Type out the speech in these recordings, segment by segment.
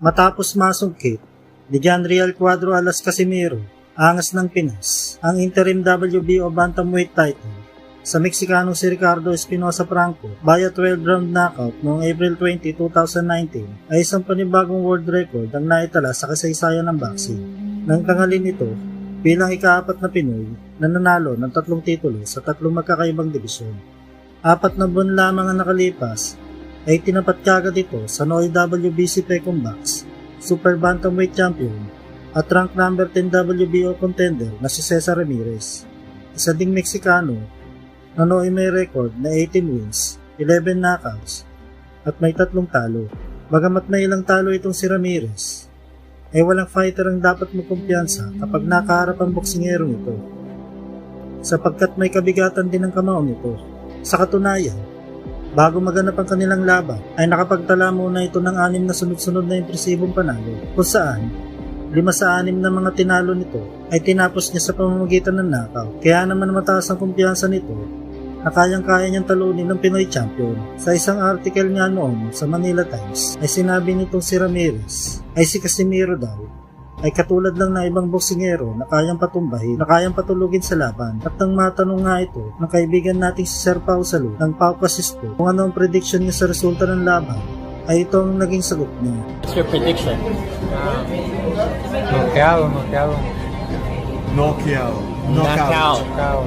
Matapos masungkit ni John Real Cuadro Alas Casimiro, angas ng Pinas, ang interim WBO Bantamweight title sa Mexicanong si Ricardo Espinosa Franco via 12-round knockout noong April 20, 2019 ay isang panibagong world record ang naitala sa kasaysayan ng boxing. Nang tanghalin ito, bilang ika-4 na Pinoy na nanalo ng 3 titulo sa 3 magkakaibang dibisyon. 4 na buwan lamang ang nakalipas ay tinapat kagad ito sa Noy WBC Pecom Box, Super Bantamweight Champion at rank number 10 WBO contender na si Cesar Ramirez. Isa ding Meksikano na nooy may record na 18 wins, 11 knockouts at may 3 talo. Bagamat may ilang talo itong si Ramirez, ay walang fighter ang dapat magkumpiyansa kapag nakaharap ang boksingerong ito, sapagkat may kabigatan din ang kamao nito. Sa katunayan, bago maganap ang kanilang laban, ay nakapagtala muna ito ng 6 na sunod-sunod na impresibong panalo, kung saan 5 sa 6 na mga tinalo nito ay tinapos niya sa pamamagitan ng knockout. Kaya naman mataas ang kumpiyansa nito na kayang-kaya niyang talunin ng Pinoy champion. Sa isang article nga noon sa Manila Times ay sinabi nitong si Ramirez ay si Casimiro daw ay katulad lang na ibang boksingero na kayang patumbahin, na kayang patulugin sa laban. At nang matanong nga ito ng kaibigan nating si Sir Pau Salu ng Pau Casispo kung ano ang prediction niya sa resulta ng laban, ay ito ang naging sagot niya. What's your prediction? Knockout.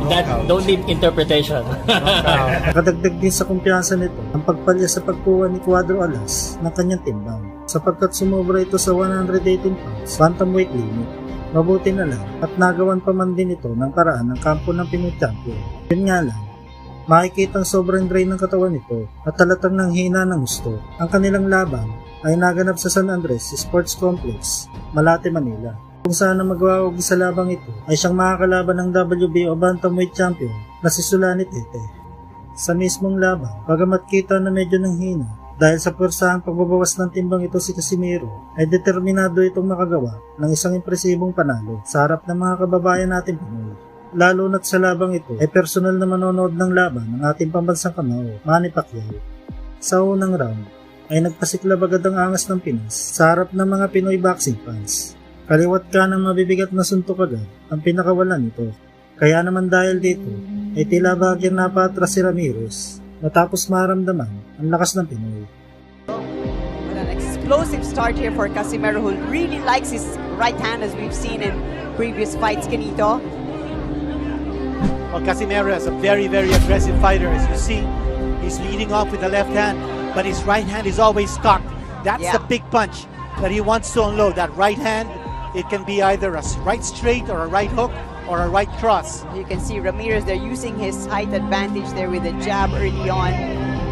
That don't need interpretation. Nakadagdag din sa kumpiyansa nito ang pagpalya sa pagkuha ni Cuadro Alas ng kanyang timbang, sapagkat sumobra ito sa 118 pounds bantamweight limit. Mabuti na lang at nagawan pa man din ito ng paraan ng kampo ng Pinoy champion. Yun nga lang, makikitang sobrang drain ng katawan nito at talatang ng hina ng gusto. Ang kanilang laban ay naganap sa San Andres Sports Complex, Malate, Manila, kung saan ang magwawagi sa labang ito ay siyang makakalaban ng WBO Bantamweight Champion na si Sulanit Tete. Sa mismong laban, bagamat kita na medyo ng hina dahil sa puwersahang pagbabawas ng timbang ito si Casimiro, ay determinado itong makagawa ng isang impresibong panalo sa harap ng mga kababayan natin Pinoy. Lalo na't sa labang ito ay personal na manonood ng laban ng ating pambansang kamao, Manny Pacquiao. Sa unang round ay nagpasiklab agad ang angas ng Pinas sa harap ng mga Pinoy boxing fans. Kaliwat ka ng mabibigat na suntok agad ang pinakawalan nito. Kaya naman dahil dito ay tila bagyang napatras si Ramirez matapos maramdaman ang lakas ng Pinoy. But an explosive start here for Casimiro, who really likes his right hand as we've seen in previous fights, Kenito. Well, Casimiro is a very, very aggressive fighter. As you see, he's leading off with the left hand, but his right hand is always cocked. That's the big punch that he wants to unload. That right hand, it can be either a right straight or a right hook or a right cross. You can see Ramirez, they're using his height advantage there with a jab early on.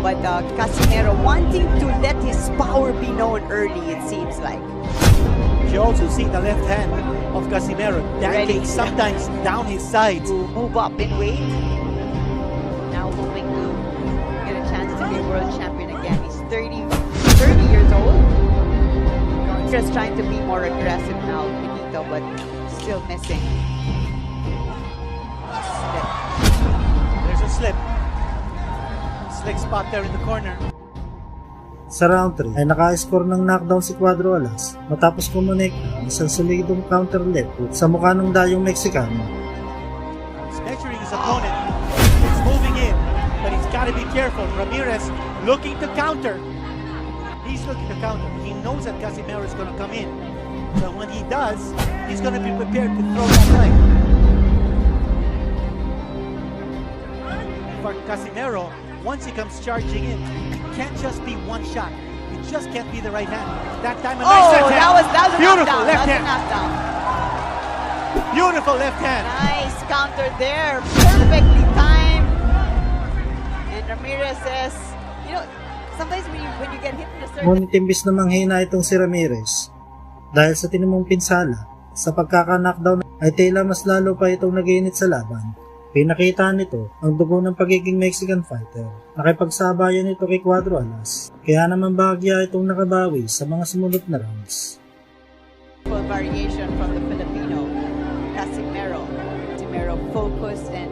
But Casimiro wanting to let his power be known early, it seems like. You also see the left hand of Casimiro dangling sometimes down his sides. To move up in weight. Now hoping to get a chance to be world champion again. He's 30 years old. Just trying to be more aggressive now, Benito, but still missing. Slip. There's a slip. Slick spot there in the corner. Sa round 3 ay naka-score ng knockdown si Cuadro Alas matapos kumonekta ng isang solidong counter left hook sa mukha ng dayong Meksikano. He's measuring his opponent. He's moving in, but he's got to be careful. Ramirez looking to counter. He's looking to counter. He knows that Casimiro is going to come in. So when he does, he's going to be prepared to throw that right. For Casimiro, once he comes charging in, it can't just be one shot. It just can't be the right hand. That time a nice left hand. That was a Beautiful knockdown. left That's hand. a knockdown. Beautiful left hand. Nice counter there. Perfectly timed. And Ramirez says, you know, sometimes when you get hit in a certain... Ngunit imbis na manghina itong si Ramirez dahil sa tinimong pinsala sa pagkaka-knockdown ay tila mas lalo pa itong nag-iinit sa laban. Pinakita nito ang dugo ng pagiging Mexican fighter. Nakipagsabayan ito kay Cuadro Alas, kaya naman bahagya itong nakabawi sa mga sumunod na rounds. Full variation from the Filipino, Casimiro. Casimiro focused and...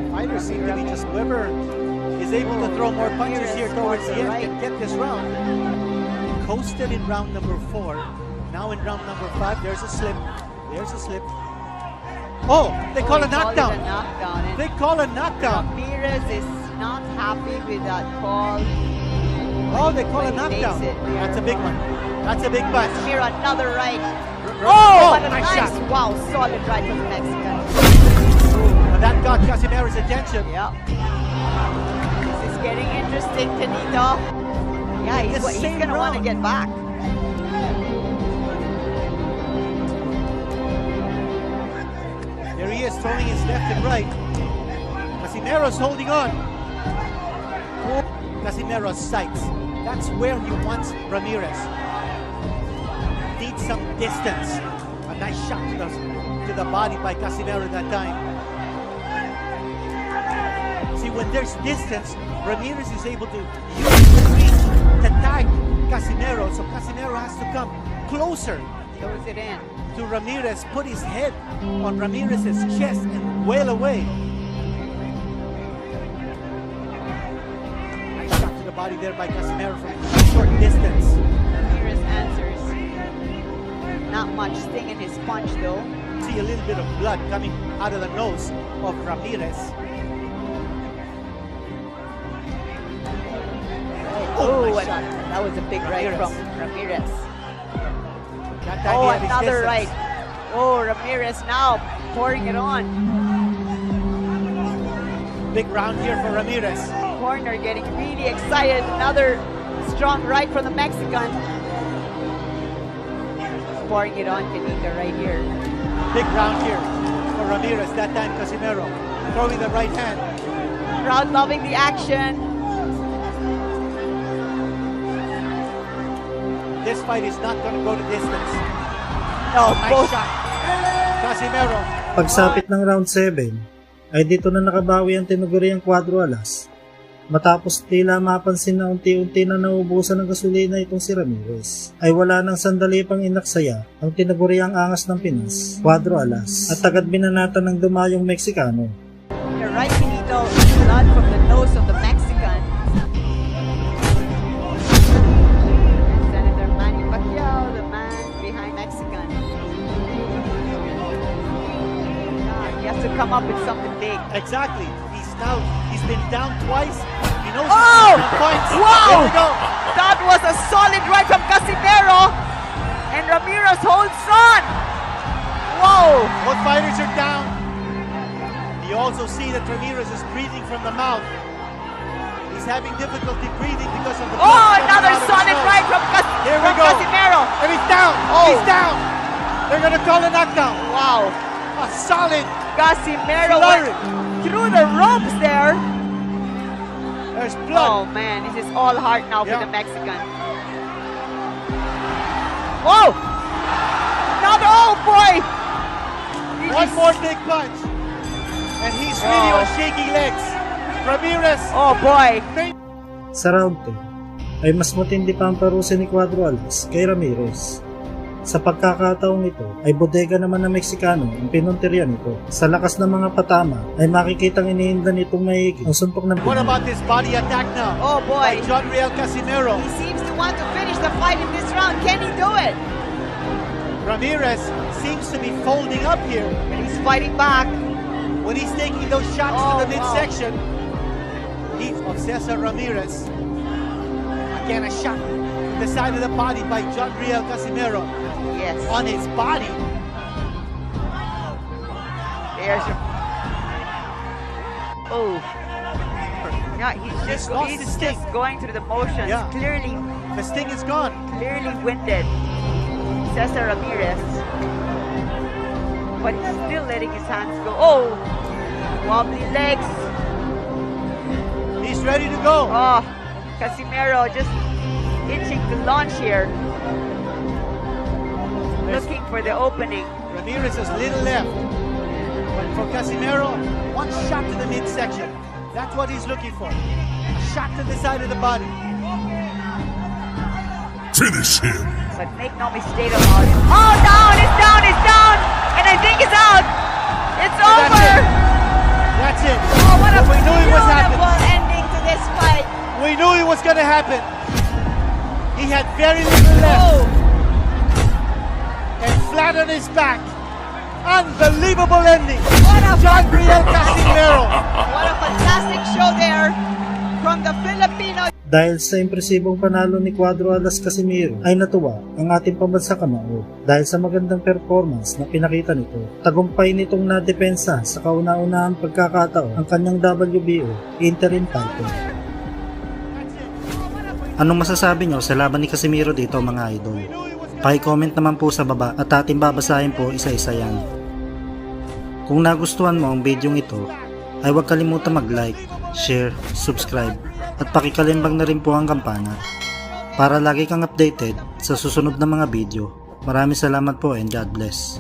Fighters seem to be just whoever is able to throw more punches here towards the end can get this round. coasted in round number 4. Now in round number 5, there's a slip. There's a slip. Oh, they call a knockdown. And They call a knockdown. Ramirez is not happy with that call. Oh, they call a But he knockdown. takes it. That's a big one. That's a big punch. Here, another right. Oh, Oh, what a nice nice, shot. wow, solid right from the Mexican. That got Casimero's attention. Yeah. This is getting interesting, Tanito. Yeah, The he's same gonna want to round. get back. There he is, throwing his left and right. Casimero's holding on. Casimero's sights. That's where he wants Ramirez. Needs some distance. A nice shot to the body by Casimero that time. See, when there's distance, Ramirez is able to use the reach to tag Casimero. So Casimero has to come closer Throws it in. to Ramirez, put his head on Ramirez's chest and wail away. Nice shot to the body there by Casimero from a short distance. Ramirez answers. Not much sting in his punch, though. See a little bit of blood coming out of the nose of Ramirez. Oh, nice and shot. that was a big right Ramirez. from Ramirez. That time Oh, he had his another distance. right. Oh, Ramirez now pouring it on. Big round here for Ramirez. Corner getting really excited. Another strong right from the Mexican. Pouring it on Canita right here. Big round here for Ramirez. That time Casimero throwing the right hand. Crowd loving the action. This fight is not going to go the distance. No, Nice both. shot. Casimero. Pagsapit ng round 7, ay dito na nakabawi ang tinuguriang Cuadro Alas. Matapos tila mapansin na unti-unti na naubusan ng gasolina itong si Ramirez, ay wala nang sandali pang inaksaya ang tinaguriang angas ng Pinas, Cuadro Alas, at agad binanatan ng dumayong Meksikano. The right finito, blood from the nose of the Mexican. And Senator Manny Pacquiao, the man behind Mexican. He has to come up with something big. Exactly. He's been down twice. He knows Oh! he's points. Wow! Here we go. That was a solid right from Casimero. And Ramirez holds on. Whoa! Both fighters are down. You also see that Ramirez is breathing from the mouth. He's having difficulty breathing because of the blood Oh, coming another out of his solid nose. right from, Here we from go. Casimero. And he's down. Oh. He's down. They're going to call a knockdown. Wow. A solid. Casimero Flurry. went through the ropes there. There's Oh blood. man, this is all heart now for Yeah. the Mexican. Whoa! Another, oh boy! He One just- more big punch. And he's really Wow. on shaky legs. Ramirez. Oh boy! Sa round 10, ay mas matindi pa ang parusa ni Cuadro Alas kay Ramirez. Sa pagkakataong ito, ay bodega naman ng Meksikano ang pinuntirya nito. Sa lakas ng mga patama, ay makikitang iniinda nitong maigi ang suntok ng What about this body attack now? Oh By boy! John Riel Casimero. He seems to want to finish the fight in this round. Can he do it? Ramirez seems to be folding up here. But he's fighting back. When he's taking those shots Oh, to the midsection, he's of Cesar Ramirez. Again, a shot to the side of the body by John Riel Casimero Yes. on his body. There's your... Oh. Yeah, He's lost his sting. just going through the motions. Yeah. Clearly The sting is gone. winded. Cesar Ramirez. But he's still letting his hands go. Oh! Wobbly legs. He's ready to go. Oh, Casimero just itching to launch here. There's- Looking for the opening. Ramirez has little left. But for Casimero, one shot to the midsection. That's what he's looking for. A shot to the side of the body. Finish him. But make no mistake about it. Oh, down! It's down! It's down! And I think it's out! It's That's over! it. That's it. Oh, what a But we knew it was happening. beautiful ending to this fight. We knew it was going to happen. He had very little left. Oh, And flat on his back. Unbelievable ending. what a Gabriel Casimero. what a fantastic show there from the Filipino. Dahil sa impresibong panalo ni Cuadro Alas Casimiro ay natuwa ang ating pambansa kamao dahil sa magandang performance na pinakita nito. Tagumpay nitong nadepensa sa kauna-unahang pagkakataon ang kanyang WBO interim title. Anong masasabi nyo sa laban ni Casimiro dito mga idol? Paki-comment naman po sa baba at ating babasahin po isa-isa yan. Kung nagustuhan mo ang video ito ay huwag kalimutan mag-like, share, subscribe at pakikalimbang na rin po ang kampana para lagi kang updated sa susunod na mga video. Maraming salamat po and God bless.